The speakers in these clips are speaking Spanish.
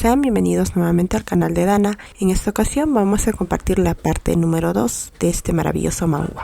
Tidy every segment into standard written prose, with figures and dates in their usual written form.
sean bienvenidos nuevamente al canal de Dana. En esta ocasión vamos a compartir la parte número 2 de este maravilloso manga.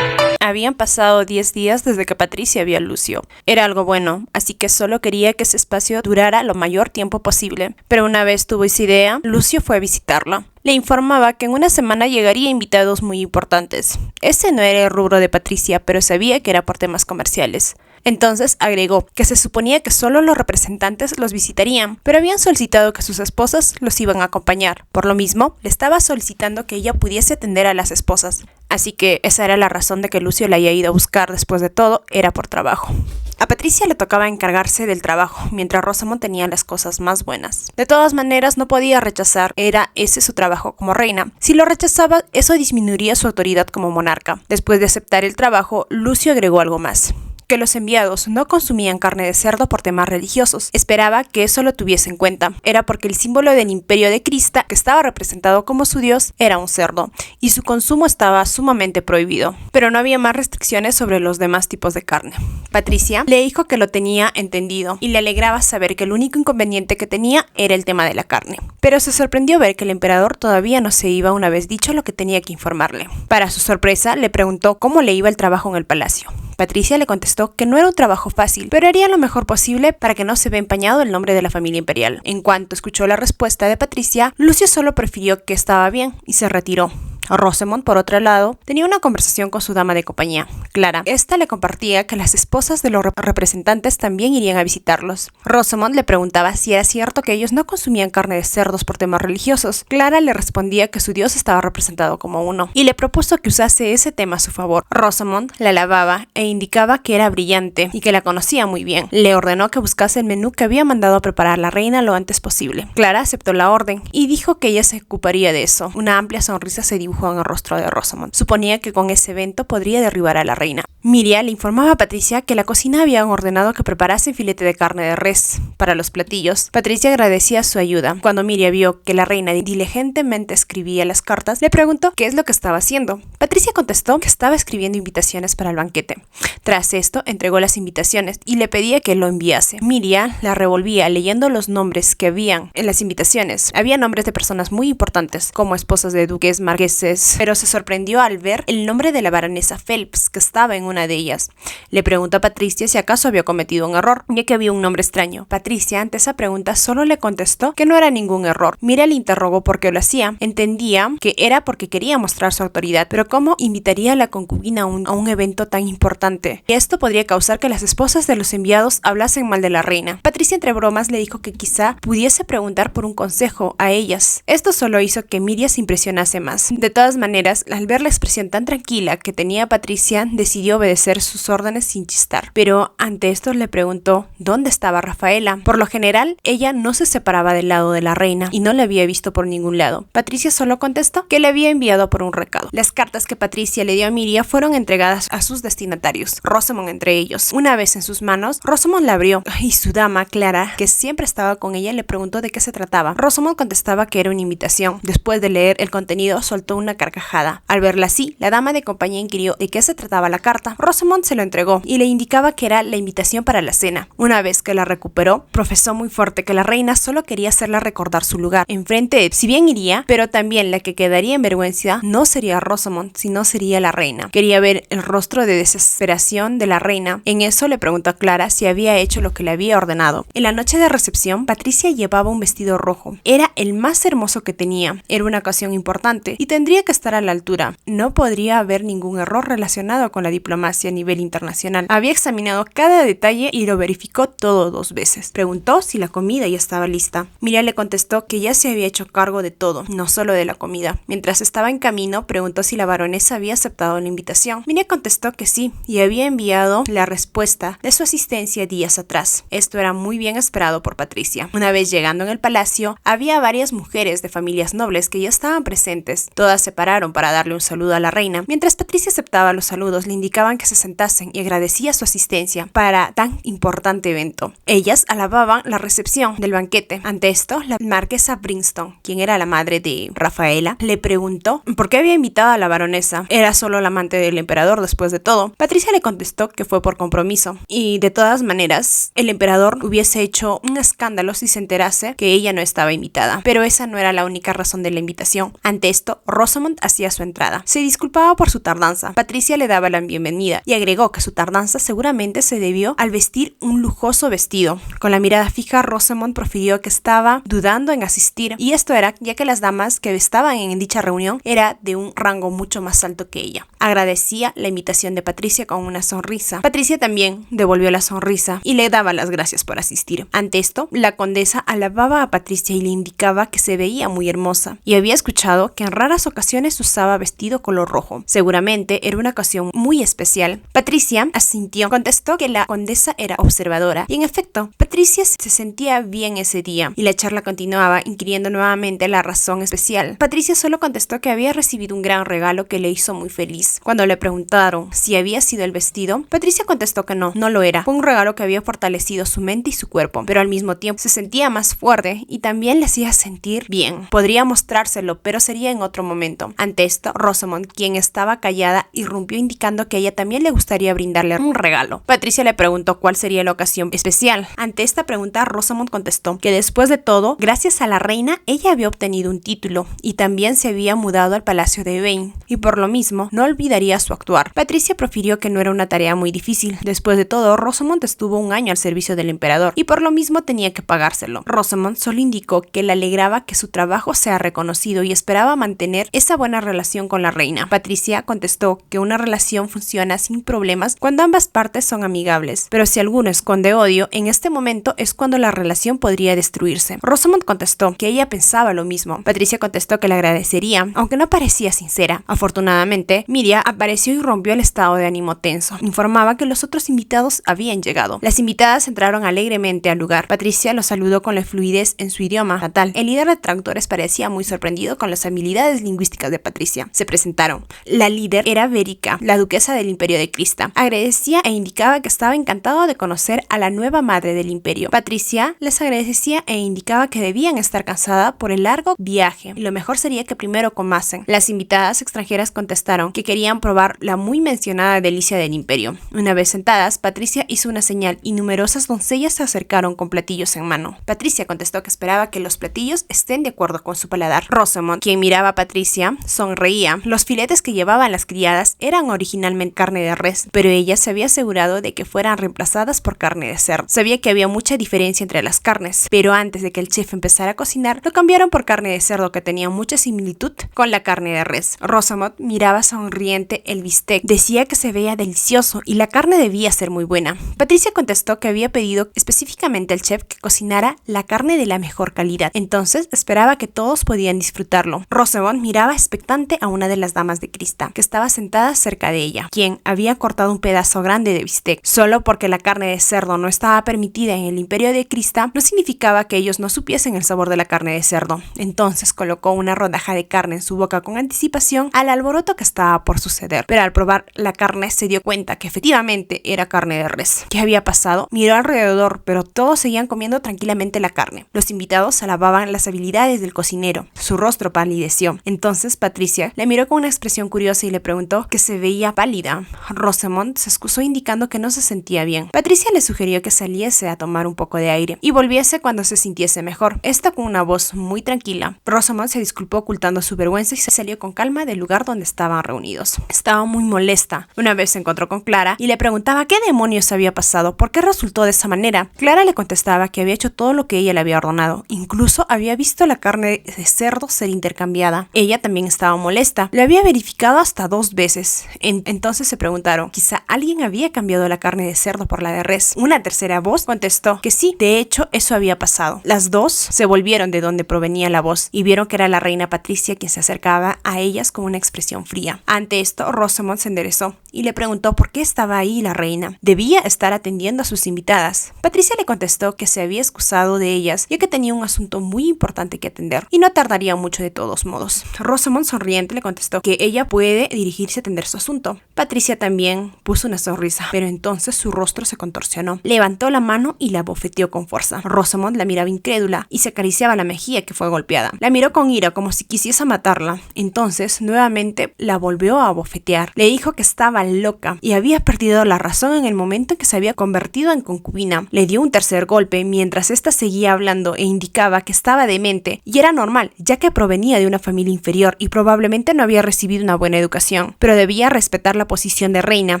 Habían pasado 10 días desde que Patricia vio a Lucio. Era algo bueno, así que solo quería que ese espacio durara lo mayor tiempo posible. Pero una vez tuvo esa idea, Lucio fue a visitarla. Le informaba que en una semana llegaría invitados muy importantes. Ese no era el rubro de Patricia, pero sabía que era por temas comerciales. Entonces agregó que se suponía que solo los representantes los visitarían, pero habían solicitado que sus esposas los iban a acompañar. Por lo mismo, le estaba solicitando que ella pudiese atender a las esposas. Así que esa era la razón de que Lucio la haya ido a buscar. Después de todo, era por trabajo. A Patricia le tocaba encargarse del trabajo, mientras Rosamond tenía las cosas más buenas. De todas maneras, no podía rechazar, era ese su trabajo como reina. Si lo rechazaba, eso disminuiría su autoridad como monarca. Después de aceptar el trabajo, Lucio agregó algo más: que los enviados no consumían carne de cerdo por temas religiosos. Esperaba que eso lo tuviese en cuenta. Era porque el símbolo del imperio de Crista, que estaba representado como su dios, era un cerdo, y su consumo estaba sumamente prohibido. Pero no había más restricciones sobre los demás tipos de carne. Patricia le dijo que lo tenía entendido, y le alegraba saber que el único inconveniente que tenía era el tema de la carne. Pero se sorprendió ver que el emperador todavía no se iba una vez dicho lo que tenía que informarle. Para su sorpresa, le preguntó cómo le iba el trabajo en el palacio. Patricia le contestó que no era un trabajo fácil, pero haría lo mejor posible para que no se vea empañado el nombre de la familia imperial. En cuanto escuchó la respuesta de Patricia, Lucio solo prefirió que estaba bien y se retiró. Rosamond, por otro lado, tenía una conversación con su dama de compañía, Clara. Esta le compartía que las esposas de los representantes también irían a visitarlos. Rosamond le preguntaba si era cierto que ellos no consumían carne de cerdos por temas religiosos. Clara le respondía que su dios estaba representado como uno, y le propuso que usase ese tema a su favor. Rosamond la alababa e indicaba que era brillante y que la conocía muy bien. Le ordenó que buscase el menú que había mandado a preparar la reina lo antes posible. Clara aceptó la orden y dijo que ella se ocuparía de eso. Una amplia sonrisa se dibujó en el rostro de Rosamond. Suponía que con ese evento podría derribar a la reina. Miriam le informaba a Patricia que la cocina habían ordenado que preparase filete de carne de res para los platillos. Patricia agradecía su ayuda. Cuando Miriam vio que la reina diligentemente escribía las cartas, le preguntó qué es lo que estaba haciendo. Patricia contestó que estaba escribiendo invitaciones para el banquete. Tras esto, entregó las invitaciones y le pedía que lo enviase. Miriam la revolvía leyendo los nombres que habían en las invitaciones. Había nombres de personas muy importantes, como esposas de duques, marqueses, pero se sorprendió al ver el nombre de la baronesa Phelps, que estaba en una de ellas. Le preguntó a Patricia si acaso había cometido un error, ya que había un nombre extraño. Patricia, ante esa pregunta, solo le contestó que no era ningún error. Miriam le interrogó por qué lo hacía. Entendía que era porque quería mostrar su autoridad, pero ¿cómo invitaría a la concubina a un evento tan importante? Y esto podría causar que las esposas de los enviados hablasen mal de la reina. Patricia, entre bromas, le dijo que quizá pudiese preguntar por un consejo a ellas. Esto solo hizo que Miriam se impresionase más. De todas maneras, al ver la expresión tan tranquila que tenía Patricia, decidió obedecer sus órdenes sin chistar. Pero ante esto le preguntó dónde estaba Rafaela. Por lo general, ella no se separaba del lado de la reina y no la había visto por ningún lado. Patricia solo contestó que le había enviado por un recado. Las cartas que Patricia le dio a Miriam fueron entregadas a sus destinatarios, Rosamond entre ellos. Una vez en sus manos, Rosamond la abrió y su dama, Clara, que siempre estaba con ella, le preguntó de qué se trataba. Rosamond contestaba que era una invitación. Después de leer el contenido, soltó una carcajada. Al verla así, la dama de compañía inquirió de qué se trataba la carta. Rosamond se lo entregó y le indicaba que era la invitación para la cena. Una vez que la recuperó, profesó muy fuerte que la reina solo quería hacerla recordar su lugar. Enfrente de, si bien iría, pero también la que quedaría en vergüenza no sería Rosamond, sino sería la reina. Quería ver el rostro de desesperación de la reina. En eso le preguntó a Clara si había hecho lo que le había ordenado. En la noche de recepción, Patricia llevaba un vestido rojo. Era el más hermoso que tenía. Era una ocasión importante y tendría que estar a la altura. No podría haber ningún error relacionado con la diplomacia a nivel internacional. Había examinado cada detalle y lo verificó todo 2 veces. Preguntó si la comida ya estaba lista. Miriam le contestó que ya se había hecho cargo de todo, no solo de la comida. Mientras estaba en camino, preguntó si la baronesa había aceptado la invitación. Miriam contestó que sí, y había enviado la respuesta de su asistencia días atrás. Esto era muy bien esperado por Patricia. Una vez llegando en el palacio, había varias mujeres de familias nobles que ya estaban presentes. Todas se pararon para darle un saludo a la reina. Mientras Patricia aceptaba los saludos, le indicaban que se sentasen y agradecía su asistencia para tan importante evento. Ellas alababan la recepción del banquete. Ante esto, la marquesa Brinston, quien era la madre de Rafaela, le preguntó por qué había invitado a la baronesa. Era solo la amante del emperador después de todo. Patricia le contestó que fue por compromiso, y de todas maneras, el emperador hubiese hecho un escándalo si se enterase que ella no estaba invitada. Pero esa no era la única razón de la invitación. Ante esto, Rosamond hacía su entrada. Se disculpaba por su tardanza. Patricia le daba la bienvenida y agregó que su tardanza seguramente se debió al vestir un lujoso vestido. Con la mirada fija, Rosamond profirió que estaba dudando en asistir, y esto era ya que las damas que estaban en dicha reunión era de un rango mucho más alto que ella. Agradecía la invitación de Patricia con una sonrisa. Patricia también devolvió la sonrisa y le daba las gracias por asistir. Ante esto, la condesa alababa a Patricia y le indicaba que se veía muy hermosa, y había escuchado que en raras ocasiones usaba vestido color rojo. Seguramente era una ocasión muy especial. Patricia asintió, contestó que la condesa era observadora, y en efecto, Patricia se sentía bien ese día, y la charla continuaba, inquiriendo nuevamente la razón especial. Patricia solo contestó que había recibido un gran regalo que le hizo muy feliz. Cuando le preguntaron si había sido el vestido, Patricia contestó que no lo era. Fue un regalo que había fortalecido su mente y su cuerpo, pero al mismo tiempo se sentía más fuerte y también le hacía sentir bien. Podría mostrárselo, pero sería en otro momento. Ante esto, Rosamond, quien estaba callada, irrumpió indicando que a ella también le gustaría brindarle un regalo. Patricia le preguntó cuál sería la ocasión especial. Ante esta pregunta, Rosamond contestó que después de todo, gracias a la reina, ella había obtenido un título y también se había mudado al palacio de Vane, y por lo mismo no olvidaría su actuar. Patricia profirió que no era una tarea muy difícil. Después de todo, Rosamond estuvo un año al servicio del emperador y por lo mismo tenía que pagárselo. Rosamond solo indicó que le alegraba que su trabajo sea reconocido y esperaba mantener esa buena relación con la reina. Patricia contestó que una relación funciona sin problemas cuando ambas partes son amigables, pero si alguno esconde odio, en este momento es cuando la relación podría destruirse. Rosamond contestó que ella pensaba lo mismo. Patricia contestó que le agradecería, aunque no parecía sincera. Afortunadamente, Miria apareció y rompió el estado de ánimo tenso. Informaba que los otros invitados habían llegado. Las invitadas entraron alegremente al lugar. Patricia los saludó con la fluidez en su idioma natal. El líder de tractores parecía muy sorprendido con las habilidades lingüísticas de Patricia. Se presentaron. La líder era Verica, la duquesa del Imperio de Crista. Agradecía e indicaba que estaba encantado de conocer a la nueva madre del imperio. Patricia les agradecía e indicaba que debían estar cansadas por el largo viaje y lo mejor sería que primero comasen. Las invitadas extranjeras contestaron que querían probar la muy mencionada delicia del imperio. Una vez sentadas, Patricia hizo una señal y numerosas doncellas se acercaron con platillos en mano. Patricia contestó que esperaba que los platillos estén de acuerdo con su paladar. Rosamond, quien miraba a Patricia, sonreía. Los filetes que llevaban las criadas eran originalmente carne de res, pero ella se había asegurado de que fueran reemplazadas por carne de cerdo. Sabía que había mucha diferencia entre las carnes, pero antes de que el chef empezara a cocinar, lo cambiaron por carne de cerdo que tenía mucha similitud con la carne de res. Rosamond miraba sonriente el bistec. Decía que se veía delicioso y la carne debía ser muy buena. Patricia contestó que había pedido específicamente al chef que cocinara la carne de la mejor calidad. Entonces esperaba que todos podían disfrutarlo. Rosamond miraba expectante a una de las damas de Crista, que estaba sentada cerca de ella, quien había cortado un pedazo grande de bistec. Solo porque la carne de cerdo no estaba permitida en el Imperio de Crista, no significaba que ellos no supiesen el sabor de la carne de cerdo. Entonces colocó una rodaja de carne en su boca con anticipación al alboroto que estaba por suceder. Pero al probar la carne se dio cuenta que efectivamente era carne de res. ¿Qué había pasado? Miró alrededor, pero todos seguían comiendo tranquilamente la carne. Los invitados alababan las habilidades del cocinero. Su rostro palideció. Entonces Patricia le miró con una expresión curiosa y le preguntó que se veía pálida. Rosamond se excusó indicando que no se sentía bien. Patricia le sugirió que saliese a tomar un poco de aire y volviese cuando se sintiese mejor. Esta con una voz muy tranquila. Rosamond se disculpó ocultando su vergüenza y se salió con calma del lugar donde estaban reunidos. Estaba muy molesta. Una vez se encontró con Clara y le preguntaba qué demonios había pasado, por qué resultó de esa manera. Clara le contestaba que había hecho todo lo que ella le había ordenado. Incluso había visto la carne de cerdo ser intercambiada. Ella también estaba molesta. Lo había verificado hasta 2 veces. Entonces se preguntaron, quizá alguien había cambiado la carne de cerdo por la de res. Una tercera voz contestó que sí, de hecho eso había pasado. Las dos se volvieron de donde provenía la voz y vieron que era la reina Patricia quien se acercaba a ellas con una expresión fría. Ante esto, Rosamond se enderezó y le preguntó por qué estaba ahí la reina. Debía estar atendiendo a sus invitadas. Patricia le contestó que se había excusado de ellas ya que tenía un asunto muy importante que atender y no tardaría mucho de todos modos. Rosamond, sonriente, le contestó que ella puede dirigirse a atender su asunto. Patricia también puso una sonrisa, pero entonces su rostro se contorsionó. Levantó la mano y la abofeteó con fuerza. Rosamond la miraba incrédula y se acariciaba la mejilla que fue golpeada. La miró con ira como si quisiese matarla. Entonces, nuevamente la volvió a abofetear. Le dijo que estaba loca y había perdido la razón en el momento en que se había convertido en concubina. Le dio un tercer golpe mientras ésta seguía hablando e indicaba que estaba demente, y era normal, ya que provenía de una familia inferior y probablemente no había recibido una buena educación, pero debía respetar la posición de reina.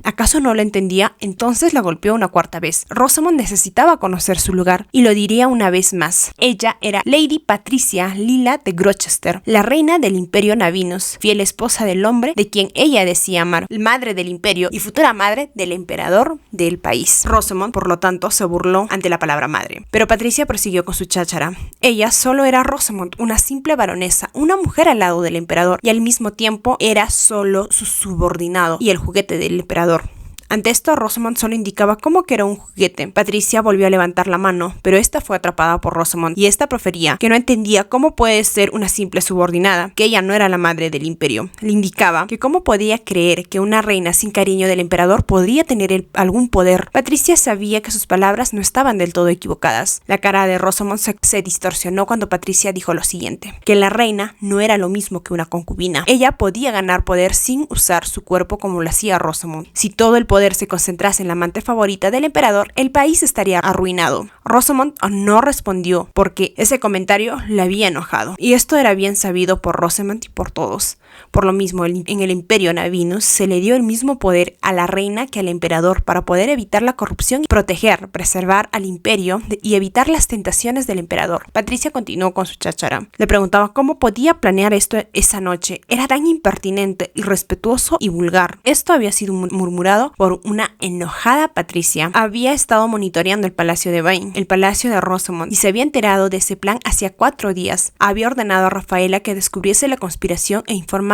¿Acaso no lo entendía? Entonces la golpeó una cuarta vez. Rosamond necesitaba conocer su lugar, y lo diría una vez más. Ella era Lady Patricia Lila de Gloucester, la reina del Imperio Navinus, fiel esposa del hombre de quien ella decía amar, madre del imperio y futura madre del emperador del país. Rosamond, por lo tanto, se burló ante la palabra madre. Pero Patricia prosiguió con su cháchara. Ella solo era Rosamond, una simple baronesa, una mujer al lado del emperador, y al mismo tiempo era solo su subordinado y el juguete del emperador. Ante esto, Rosamond solo indicaba cómo que era un juguete. Patricia volvió a levantar la mano, pero esta fue atrapada por Rosamond, y esta profería que no entendía cómo puede ser una simple subordinada, que ella no era la madre del imperio. Le indicaba que cómo podía creer que una reina sin cariño del emperador podría tener algún poder. Patricia sabía que sus palabras no estaban del todo equivocadas. La cara de Rosamond se distorsionó cuando Patricia dijo lo siguiente: que la reina no era lo mismo que una concubina. Ella podía ganar poder sin usar su cuerpo como lo hacía Rosamond. Si todo el poder se concentrase en la amante favorita del emperador, el país estaría arruinado. Rosamond no respondió porque ese comentario le había enojado, y esto era bien sabido por Rosamond y por todos. Por lo mismo, en el Imperio Navinus se le dio el mismo poder a la reina que al emperador para poder evitar la corrupción y proteger, preservar al imperio y evitar las tentaciones del emperador. Patricia continuó con su cháchara. Le preguntaba cómo podía planear esto esa noche. Era tan impertinente, irrespetuoso y vulgar. Esto había sido murmurado por una enojada Patricia. Había estado monitoreando el palacio de Vane, el palacio de Rosamond, y se había enterado de ese plan hacía 4 días. Había ordenado a Rafaela que descubriese la conspiración e informase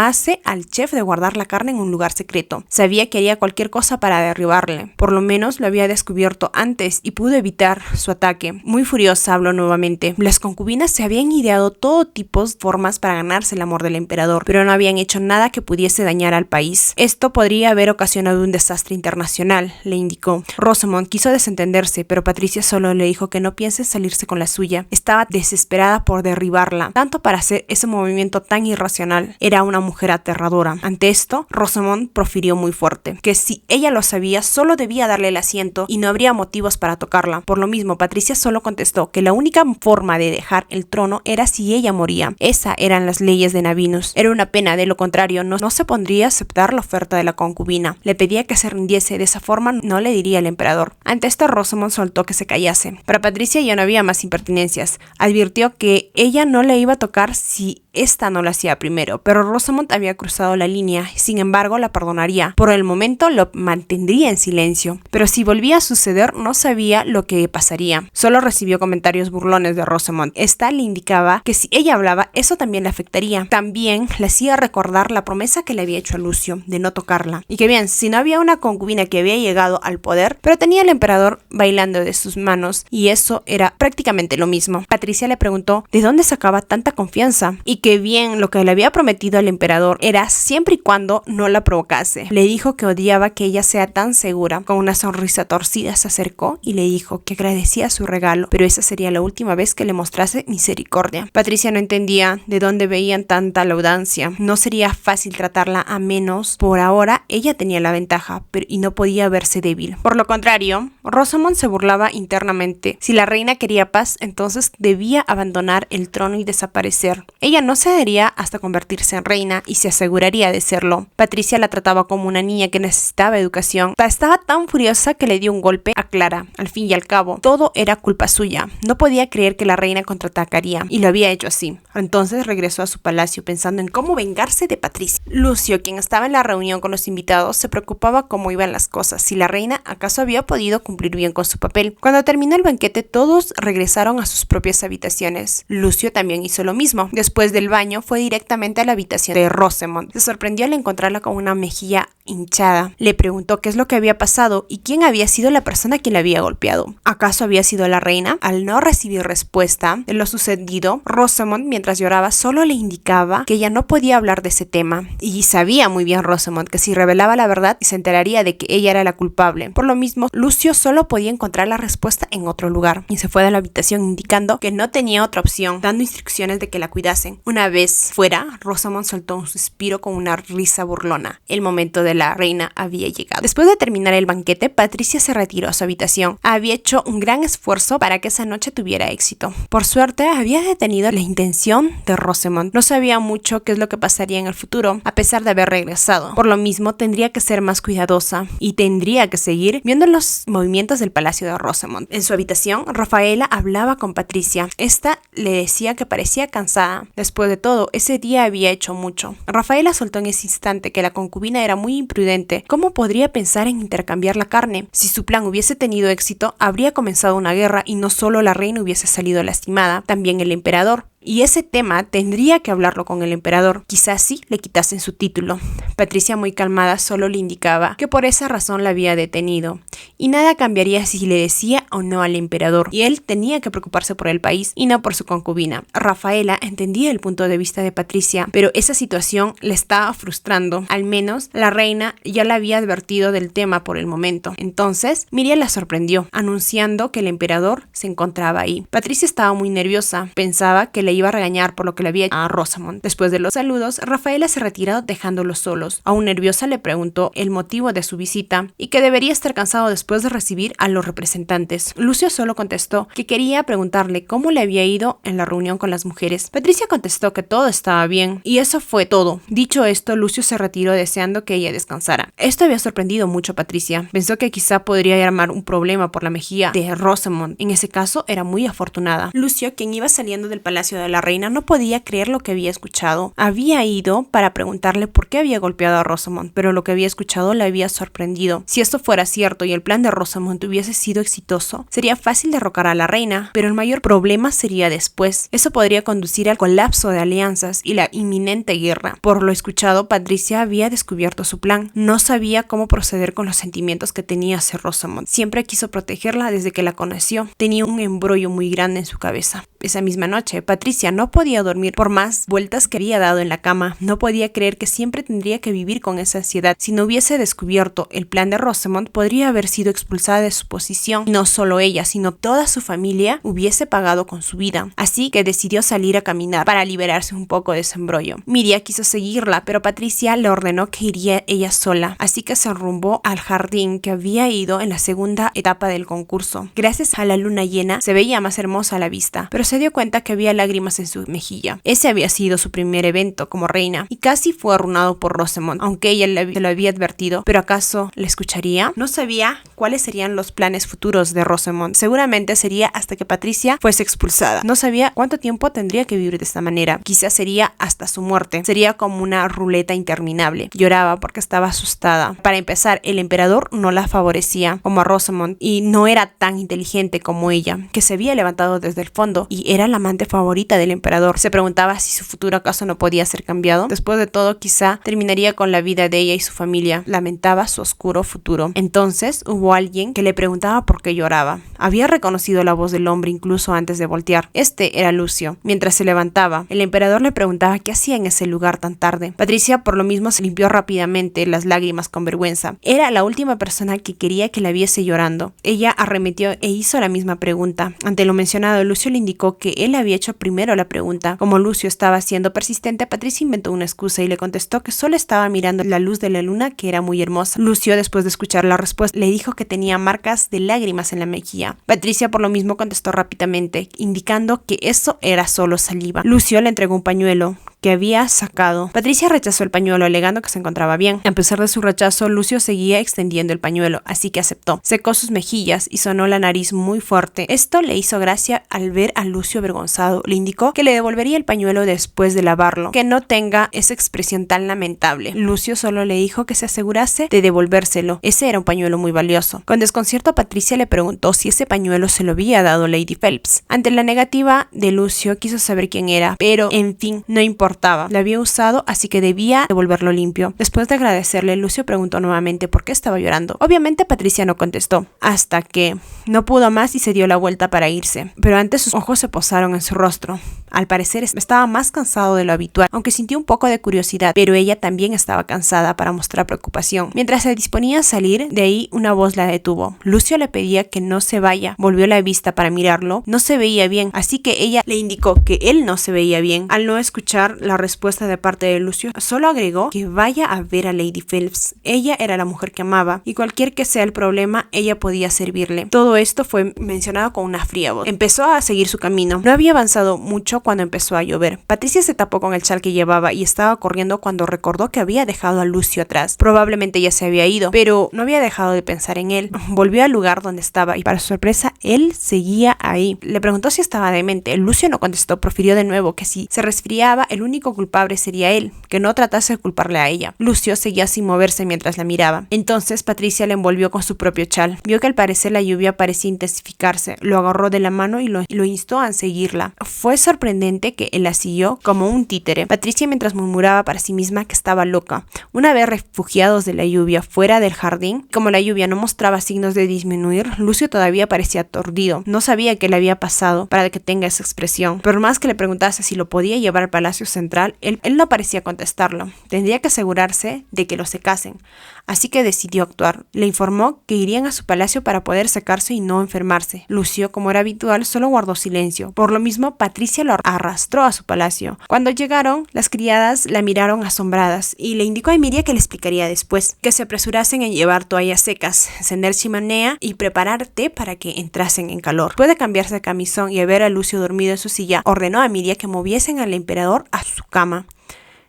al chef de guardar la carne en un lugar secreto. Sabía que haría cualquier cosa para derribarle. Por lo menos lo había descubierto antes y pudo evitar su ataque. Muy furiosa habló nuevamente. Las concubinas se habían ideado todo tipo de formas para ganarse el amor del emperador, pero no habían hecho nada que pudiese dañar al país. Esto podría haber ocasionado un desastre internacional, le indicó. Rosamond quiso desentenderse, pero Patricia solo le dijo que no piense salirse con la suya. Estaba desesperada por derribarla, tanto para hacer ese movimiento tan irracional. Era una mujer aterradora. Ante esto, Rosamond profirió muy fuerte, que si ella lo sabía, solo debía darle el asiento y no habría motivos para tocarla. Por lo mismo, Patricia solo contestó que la única forma de dejar el trono era si ella moría. Esas eran las leyes de Navinus. Era una pena, de lo contrario, no se pondría a aceptar la oferta de la concubina. Le pedía que se rindiese, de esa forma no le diría al emperador. Ante esto, Rosamond soltó que se callase. Para Patricia ya no había más impertinencias. Advirtió que ella no le iba a tocar si esta no lo hacía primero, pero Rosamond había cruzado la línea, sin embargo la perdonaría. Por el momento lo mantendría en silencio, pero si volvía a suceder no sabía lo que pasaría. Solo recibió comentarios burlones de Rosamond. Esta le indicaba que si ella hablaba, eso también le afectaría. También le hacía recordar la promesa que le había hecho a Lucio, de no tocarla. Y que bien, si no había una concubina que había llegado al poder, pero tenía al emperador bailando de sus manos, y eso era prácticamente lo mismo. Patricia le preguntó de dónde sacaba tanta confianza, y que bien lo que le había prometido al emperador era siempre y cuando no la provocase. Le dijo que odiaba que ella sea tan segura. Con una sonrisa torcida se acercó y le dijo que agradecía su regalo, pero esa sería la última vez que le mostrase misericordia. Patricia no entendía de dónde veían tanta laudancia. No sería fácil tratarla a menos. Por ahora ella tenía la ventaja, y no podía verse débil. Por lo contrario, Rosamond se burlaba internamente. Si la reina quería paz, entonces debía abandonar el trono y desaparecer. Ella no cedería hasta convertirse en reina y se aseguraría de serlo. Patricia la trataba como una niña que necesitaba educación. Estaba tan furiosa que le dio un golpe a Clara. Al fin y al cabo, todo era culpa suya. No podía creer que la reina contraatacaría, y lo había hecho así. Entonces regresó a su palacio pensando en cómo vengarse de Patricia. Lucio, quien estaba en la reunión con los invitados, se preocupaba cómo iban las cosas, si la reina acaso había podido cumplir bien con su papel. Cuando terminó el banquete, todos regresaron a sus propias habitaciones. Lucio también hizo lo mismo. Después del baño, fue directamente a la habitación de Rosamond. Se sorprendió al encontrarla con una mejilla hinchada. Le preguntó qué es lo que había pasado y quién había sido la persona que le había golpeado. ¿Acaso había sido la reina? Al no recibir respuesta de lo sucedido, Rosamond, mientras lloraba, solo le indicaba que ella no podía hablar de ese tema. Y sabía muy bien Rosamond que si revelaba la verdad se enteraría de que ella era la culpable. Por lo mismo, Lucio solo podía encontrar la respuesta en otro lugar y se fue de la habitación indicando que no tenía otra opción, dando instrucciones de que la cuidasen. Una vez fuera, Rosamond soltó un suspiro con una risa burlona. El momento de la reina había llegado. Después de terminar el banquete, Patricia se retiró a su habitación. Había hecho un gran esfuerzo para que esa noche tuviera éxito. Por suerte, había detenido la intención de Rosamond. No sabía mucho qué es lo que pasaría en el futuro, a pesar de haber regresado. Por lo mismo, tendría que ser más cuidadosa y tendría que seguir viendo los movimientos del palacio de Rosamond. En su habitación, Rafaela hablaba con Patricia. Esta le decía que parecía cansada. Después de todo, ese día había hecho mucho. Rafaela soltó en ese instante que la concubina era muy imprudente. ¿Cómo podría pensar en intercambiar la carne? Si su plan hubiese tenido éxito, habría comenzado una guerra y no solo la reina hubiese salido lastimada, también el emperador. Y ese tema tendría que hablarlo con el emperador. Quizás sí le quitasen su título. Patricia, muy calmada, solo le indicaba que por esa razón la había detenido. Y nada cambiaría si le decía o no al emperador. Y él tenía que preocuparse por el país y no por su concubina. Rafaela entendía el punto de vista de Patricia, pero esa situación le estaba frustrando. Al menos la reina ya la había advertido del tema por el momento. Entonces, Miriam la sorprendió, anunciando que el emperador se encontraba ahí. Patricia estaba muy nerviosa. Pensaba que le iba a regañar por lo que le había hecho a Rosamond. Después de los saludos, Rafaela se retiró dejándolos solos. Aún nerviosa le preguntó el motivo de su visita y que debería estar cansado después de recibir a los representantes. Lucio solo contestó que quería preguntarle cómo le había ido en la reunión con las mujeres. Patricia contestó que todo estaba bien y eso fue todo. Dicho esto, Lucio se retiró deseando que ella descansara. Esto había sorprendido mucho a Patricia. Pensó que quizá podría armar un problema por la mejilla de Rosamond. En ese caso, era muy afortunada. Lucio, quien iba saliendo del palacio de la reina, no podía creer lo que había escuchado. Había ido para preguntarle por qué había golpeado a Rosamond, pero lo que había escuchado le había sorprendido. Si esto fuera cierto y el plan de Rosamond hubiese sido exitoso, sería fácil derrocar a la reina, pero el mayor problema sería después. Eso podría conducir al colapso de alianzas y la inminente guerra. Por lo escuchado, Patricia había descubierto su plan. No sabía cómo proceder con los sentimientos que tenía hacia Rosamond. Siempre quiso protegerla desde que la conoció. Tenía un embrollo muy grande en su cabeza. Esa misma noche, Patricia no podía dormir por más vueltas que había dado en la cama. No podía creer que siempre tendría que vivir con esa ansiedad. Si no hubiese descubierto el plan de Rosamond, podría haber sido expulsada de su posición. Y no solo ella, sino toda su familia hubiese pagado con su vida. Así que decidió salir a caminar para liberarse un poco de ese embrollo. Miriam quiso seguirla, pero Patricia le ordenó que iría ella sola. Así que se enrumbó al jardín que había ido en la segunda etapa del concurso. Gracias a la luna llena, se veía más hermosa a la vista, pero se dio cuenta que había lágrimas en su mejilla. Ese había sido su primer evento como reina y casi fue arruinado por Rosamond, aunque ella se lo había advertido. ¿Pero acaso le escucharía? No sabía cuáles serían los planes futuros de Rosamond. Seguramente sería hasta que Patricia fuese expulsada. No sabía cuánto tiempo tendría que vivir de esta manera. Quizás sería hasta su muerte. Sería como una ruleta interminable. Lloraba porque estaba asustada. Para empezar, el emperador no la favorecía como a Rosamond y no era tan inteligente como ella, que se había levantado desde el fondo y era la amante favorita del emperador. Se preguntaba si su futuro acaso no podía ser cambiado. Después de todo, quizá terminaría con la vida de ella y su familia. Lamentaba su oscuro futuro. Entonces hubo alguien que le preguntaba por qué lloraba. Había reconocido la voz del hombre incluso antes de voltear. Este era Lucio. Mientras se levantaba, el emperador le preguntaba qué hacía en ese lugar tan tarde. Patricia por lo mismo se limpió rápidamente las lágrimas con vergüenza. Era la última persona que quería que la viese llorando. Ella arremetió e hizo la misma pregunta. Ante lo mencionado, Lucio le indicó que él había hecho primero la pregunta. Como Lucio estaba siendo persistente, Patricia inventó una excusa y le contestó que solo estaba mirando la luz de la luna, que era muy hermosa. Lucio, después de escuchar la respuesta, le dijo que tenía marcas de lágrimas en la mejilla. Patricia por lo mismo contestó rápidamente, indicando que eso era solo saliva. Lucio le entregó un pañuelo que había sacado. Patricia rechazó el pañuelo alegando que se encontraba bien. A pesar de su rechazo, Lucio seguía extendiendo el pañuelo, así que aceptó. Secó sus mejillas y sonó la nariz muy fuerte. Esto le hizo gracia al ver a Lucio avergonzado. Le indicó que le devolvería el pañuelo después de lavarlo, que no tenga esa expresión tan lamentable. Lucio solo le dijo que se asegurase de devolvérselo. Ese era un pañuelo muy valioso. Con desconcierto, Patricia le preguntó si ese pañuelo se lo había dado Lady Phelps. Ante la negativa de Lucio, quiso saber quién era, pero en fin, no importa. importaba. Lo había usado, así que debía devolverlo limpio. Después de agradecerle, Lucio preguntó nuevamente por qué estaba llorando. Obviamente Patricia no contestó, hasta que no pudo más y se dio la vuelta para irse. Pero antes sus ojos se posaron en su rostro. Al parecer estaba más cansado de lo habitual, aunque sintió un poco de curiosidad, pero ella también estaba cansada para mostrar preocupación. Mientras se disponía a salir, de ahí una voz la detuvo. Lucio le pedía que no se vaya. Volvió la vista para mirarlo. No se veía bien, así que ella le indicó que él no se veía bien. Al no escuchar la respuesta de parte de Lucio, solo agregó que vaya a ver a Lady Phelps. Ella era la mujer que amaba, y cualquier que sea el problema, ella podía servirle. Todo esto fue mencionado con una fría voz. Empezó a seguir su camino. No había avanzado mucho cuando empezó a llover. Patricia se tapó con el chal que llevaba y estaba corriendo cuando recordó que había dejado a Lucio atrás. Probablemente ya se había ido, pero no había dejado de pensar en él. Volvió al lugar donde estaba y para su sorpresa, él seguía ahí. Le preguntó si estaba demente. Lucio no contestó, profirió de nuevo que si se resfriaba, el único culpable sería él, que no tratase de culparle a ella. Lucio seguía sin moverse mientras la miraba. Entonces Patricia le envolvió con su propio chal. Vio que al parecer la lluvia parecía intensificarse. Lo agarró de la mano y lo instó a seguirla. Fue sorprendente que él la siguió como un títere. Patricia mientras murmuraba para sí misma que estaba loca. Una vez refugiados de la lluvia fuera del jardín, como la lluvia no mostraba signos de disminuir, Lucio todavía parecía aturdido. No sabía qué le había pasado para que tenga esa expresión. Por más que le preguntase si lo podía llevar al Palacio Central, él no parecía contestarlo. Tendría que asegurarse de que lo secasen. Así que decidió actuar. Le informó que irían a su palacio para poder secarse y no enfermarse. Lucio, como era habitual, solo guardó silencio. Por lo mismo, Patricia lo arrastró a su palacio. Cuando llegaron, las criadas la miraron asombradas y le indicó a Emilia que le explicaría después, que se apresurasen en llevar toallas secas, encender chimenea y preparar té para que entrasen en calor. Después de cambiarse de camisón y ver a Lucio dormido en su silla, ordenó a Emilia que moviesen al emperador a su cama.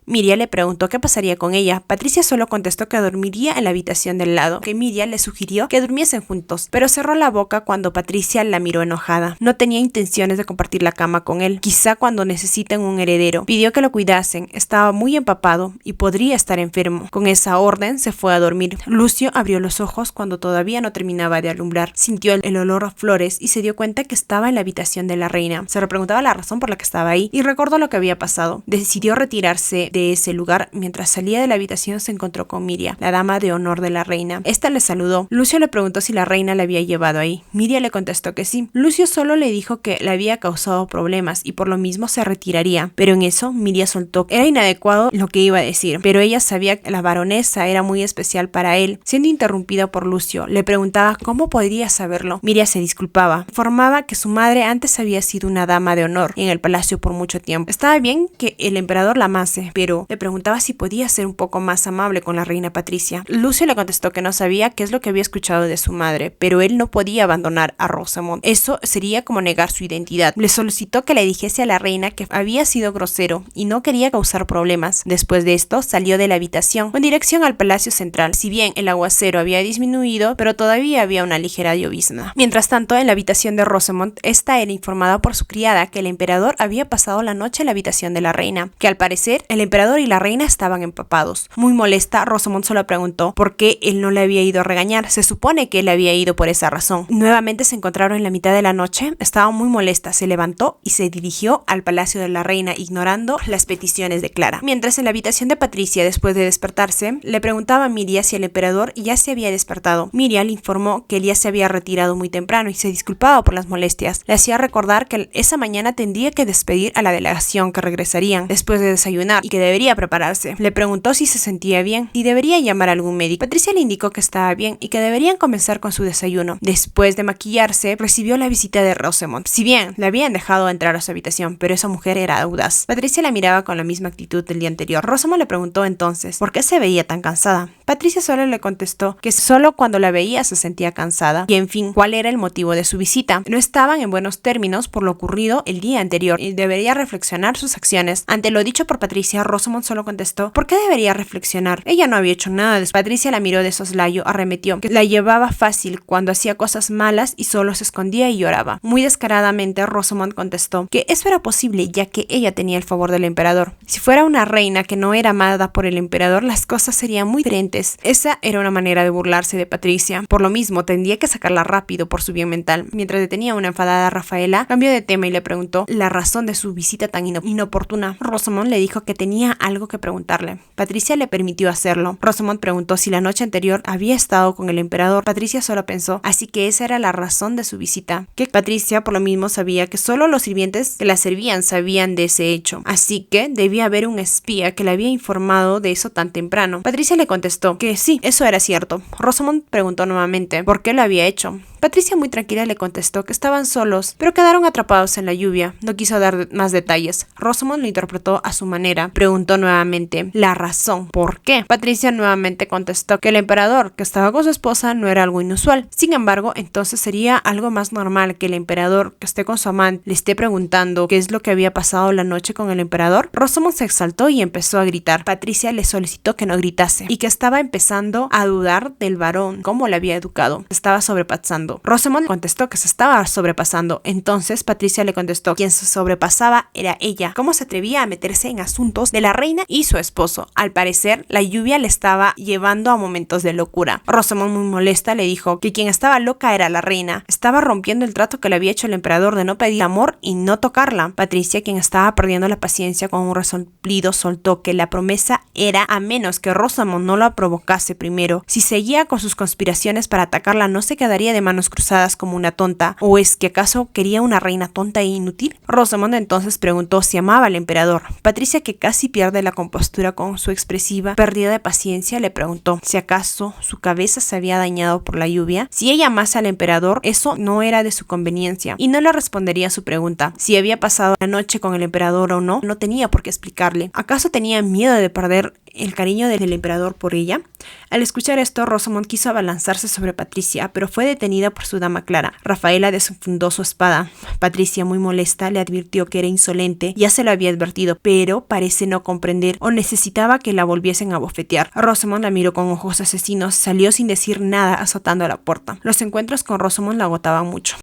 Miria le preguntó qué pasaría con ella. Patricia solo contestó que dormiría en la habitación del lado, que Miria le sugirió que durmiesen juntos, pero cerró la boca cuando Patricia la miró enojada. No tenía intenciones de compartir la cama con él, quizá cuando necesiten un heredero. Pidió que lo cuidasen, estaba muy empapado y podría estar enfermo. Con esa orden se fue a dormir. Lucio abrió los ojos cuando todavía no terminaba de alumbrar. Sintió el olor a flores y se dio cuenta que estaba en la habitación de la reina. Se preguntaba la razón por la que estaba ahí y recordó lo que había pasado. Decidió retirarse de ese lugar. Mientras salía de la habitación se encontró con Miria, la dama de honor de la reina. Esta le saludó. Lucio le preguntó si la reina la había llevado ahí. Miria le contestó que sí. Lucio solo le dijo que le había causado problemas y por lo mismo se retiraría. Pero en eso Miria soltó. Era inadecuado lo que iba a decir, pero ella sabía que la baronesa era muy especial para él. Siendo interrumpida por Lucio, le preguntaba cómo podría saberlo. Miria se disculpaba. Informaba que su madre antes había sido una dama de honor en el palacio por mucho tiempo. Estaba bien que el emperador la amase, pero le preguntaba si podía ser un poco más amable con la reina Patricia. Lucio le contestó que no sabía qué es lo que había escuchado de su madre, pero él no podía abandonar a Rosamond. Eso sería como negar su identidad. Le solicitó que le dijese a la reina que había sido grosero y no quería causar problemas. Después de esto, salió de la habitación con dirección al Palacio Central. Si bien el aguacero había disminuido, pero todavía había una ligera llovizna. Mientras tanto, en la habitación de Rosamond, esta era informada por su criada que el emperador había pasado la noche en la habitación de la reina, que al parecer el emperador y la reina estaban empapados. Muy molesta, Rosamond solo preguntó por qué él no le había ido a regañar. Se supone que él había ido por esa razón. Nuevamente se encontraron en la mitad de la noche. Estaba muy molesta, se levantó y se dirigió al palacio de la reina, ignorando las peticiones de Clara. Mientras en la habitación de Patricia, después de despertarse, le preguntaba a Miria si el emperador ya se había despertado. Miria le informó que él ya se había retirado muy temprano y se disculpaba por las molestias. Le hacía recordar que esa mañana tendría que despedir a la delegación que regresarían después de desayunar y que debería prepararse. Le preguntó si se sentía bien y debería llamar a algún médico. Patricia le indicó que estaba bien y que deberían comenzar con su desayuno. Después de maquillarse, recibió la visita de Rosamond. Si bien le habían dejado entrar a su habitación, pero esa mujer era audaz. Patricia la miraba con la misma actitud del día anterior. Rosamond le preguntó entonces por qué se veía tan cansada. Patricia solo le contestó que solo cuando la veía se sentía cansada y en fin, cuál era el motivo de su visita. No estaban en buenos términos por lo ocurrido el día anterior y debería reflexionar sus acciones. Ante lo dicho por Patricia, Rosamond solo contestó: ¿por qué debería reflexionar? Ella no había hecho nada. Patricia la miró de soslayo, arremetió que la llevaba fácil cuando hacía cosas malas y solo se escondía y lloraba. Muy descaradamente, Rosamond contestó que eso era posible, ya que ella tenía el favor del emperador. Si fuera una reina que no era amada por el emperador, las cosas serían muy diferentes. Esa era una manera de burlarse de Patricia. Por lo mismo, tendría que sacarla rápido por su bien mental. Mientras detenía a una enfadada Rafaela, cambió de tema y le preguntó la razón de su visita tan inoportuna. Rosamond le dijo que tenía algo que preguntarle. Patricia le permitió hacerlo. Rosamond preguntó si la noche anterior había estado con el emperador. Patricia solo pensó, así que esa era la razón de su visita. Que Patricia por lo mismo sabía que solo los sirvientes que la servían sabían de ese hecho. Así que debía haber un espía que le había informado de eso tan temprano. Patricia le contestó que sí, eso era cierto. Rosamond preguntó nuevamente por qué lo había hecho. Patricia muy tranquila le contestó que estaban solos, pero quedaron atrapados en la lluvia. No quiso dar más detalles. Rosamond lo interpretó a su manera. Preguntó nuevamente la razón. ¿Por qué? Patricia nuevamente contestó que el emperador que estaba con su esposa no era algo inusual. Sin embargo, entonces sería algo más normal que el emperador que esté con su amante le esté preguntando qué es lo que había pasado la noche con el emperador. Rosamond se exaltó y empezó a gritar. Patricia le solicitó que no gritase y que estaba empezando a dudar del varón, cómo le había educado. Se estaba sobrepasando. Rosamond contestó que se estaba sobrepasando. Entonces Patricia le contestó: quien se sobrepasaba era ella. ¿Cómo se atrevía a meterse en asuntos de la reina y su esposo? Al parecer, la lluvia le estaba llevando a momentos de locura. Rosamond, muy molesta, le dijo que quien estaba loca era la reina. Estaba rompiendo el trato que le había hecho el emperador de no pedir amor y no tocarla. Patricia, quien estaba perdiendo la paciencia con un resoplido, soltó que la promesa era a menos que Rosamond no la provocase primero. Si seguía con sus conspiraciones para atacarla, no se quedaría de manos cruzadas como una tonta. ¿O es que acaso quería una reina tonta e inútil? Rosamond entonces preguntó si amaba al emperador. Patricia, que casi pierde la compostura con su expresiva pérdida de paciencia, le preguntó si acaso su cabeza se había dañado por la lluvia. Si ella amase al emperador, eso no era de su conveniencia, y no le respondería a su pregunta. Si había pasado la noche con el emperador o no, no tenía por qué explicarle. ¿Acaso tenía miedo de perder el cariño del emperador por ella? Al escuchar esto, Rosamond quiso abalanzarse sobre Patricia, pero fue detenida por su dama Clara. Rafaela desenfundó su espada. Patricia, muy molesta, le advirtió que era insolente. Ya se lo había advertido, pero parece no comprender o necesitaba que la volviesen a bofetear. Rosamond la miró con ojos asesinos, salió sin decir nada azotando la puerta. Los encuentros con Rosamond la agotaban mucho.